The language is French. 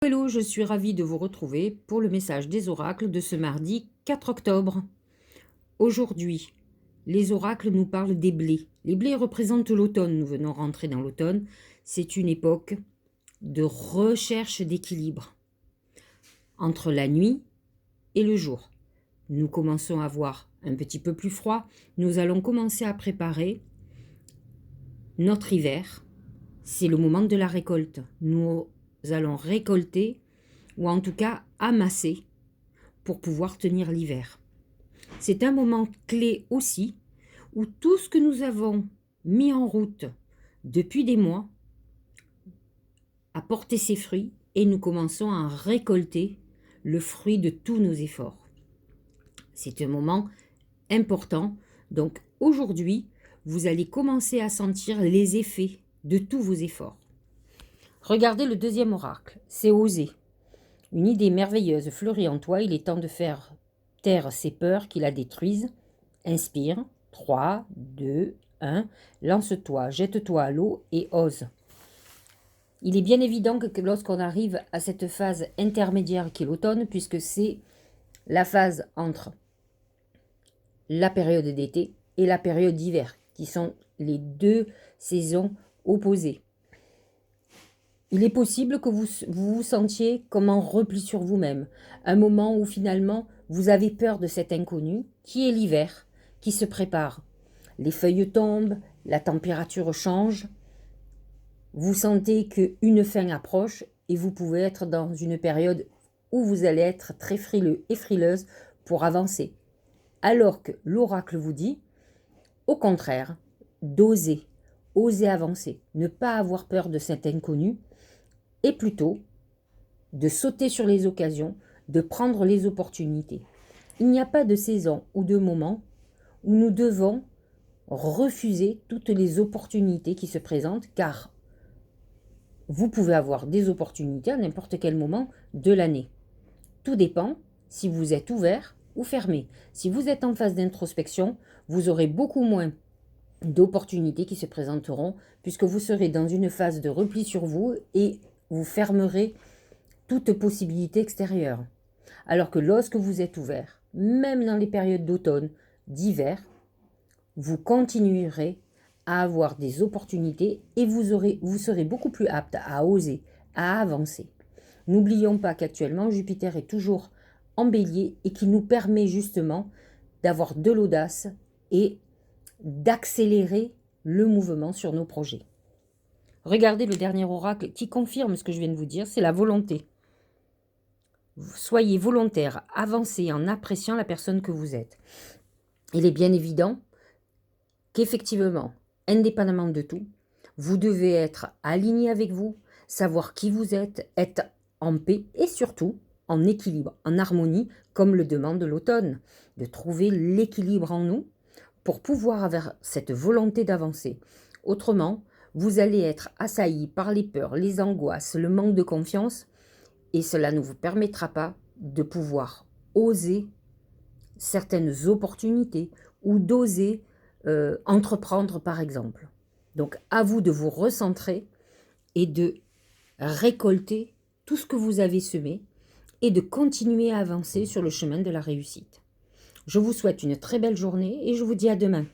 Hello, je suis ravie de vous retrouver pour le message des oracles de ce mardi 4 octobre. Aujourd'hui, les oracles nous parlent des blés. Les blés représentent l'automne, nous venons rentrer dans l'automne. C'est une époque de recherche d'équilibre entre la nuit et le jour. Nous commençons à avoir un petit peu plus froid. Nous allons commencer à préparer notre hiver. C'est le moment de la récolte. Nous allons récolter ou en tout cas amasser pour pouvoir tenir l'hiver. C'est un moment clé aussi où tout ce que nous avons mis en route depuis des mois a porté ses fruits et nous commençons à récolter le fruit de tous nos efforts. C'est un moment important. Donc aujourd'hui, vous allez commencer à sentir les effets de tous vos efforts. Regardez le deuxième oracle, c'est oser. Une idée merveilleuse fleurit en toi, il est temps de faire taire ces peurs qui la détruisent. Inspire, 3, 2, 1, lance-toi, jette-toi à l'eau et ose. Il est bien évident que lorsqu'on arrive à cette phase intermédiaire qui est l'automne, puisque c'est la phase entre la période d'été et la période d'hiver, qui sont les deux saisons opposées. Il est possible que vous vous sentiez comme en repli sur vous-même, un moment où finalement vous avez peur de cet inconnu, qui est l'hiver, qui se prépare. Les feuilles tombent, la température change, vous sentez qu'une fin approche et vous pouvez être dans une période où vous allez être très frileux et frileuse pour avancer. Alors que l'oracle vous dit, au contraire, d'oser, oser avancer, ne pas avoir peur de cet inconnu, et plutôt de sauter sur les occasions, de prendre les opportunités. Il n'y a pas de saison ou de moment où nous devons refuser toutes les opportunités qui se présentent, car vous pouvez avoir des opportunités à n'importe quel moment de l'année. Tout dépend si vous êtes ouvert ou fermé. Si vous êtes en phase d'introspection, vous aurez beaucoup moins d'opportunités qui se présenteront, puisque vous serez dans une phase de repli sur vous et vous fermerez toute possibilité extérieure. Alors que lorsque vous êtes ouvert, même dans les périodes d'automne, d'hiver, vous continuerez à avoir des opportunités et vous serez beaucoup plus apte à oser, à avancer. N'oublions pas qu'actuellement, Jupiter est toujours en bélier et qui nous permet justement d'avoir de l'audace et d'accélérer le mouvement sur nos projets. Regardez le dernier oracle qui confirme ce que je viens de vous dire, c'est la volonté. Soyez volontaire, avancez en appréciant la personne que vous êtes. Il est bien évident qu'effectivement, indépendamment de tout, vous devez être aligné avec vous, savoir qui vous êtes, être en paix et surtout en équilibre, en harmonie, comme le demande l'automne, de trouver l'équilibre en nous pour pouvoir avoir cette volonté d'avancer. Autrement, vous allez être assailli par les peurs, les angoisses, le manque de confiance, et cela ne vous permettra pas de pouvoir oser certaines opportunités ou d'oser entreprendre par exemple. Donc à vous de vous recentrer et de récolter tout ce que vous avez semé et de continuer à avancer sur le chemin de la réussite. Je vous souhaite une très belle journée et je vous dis à demain.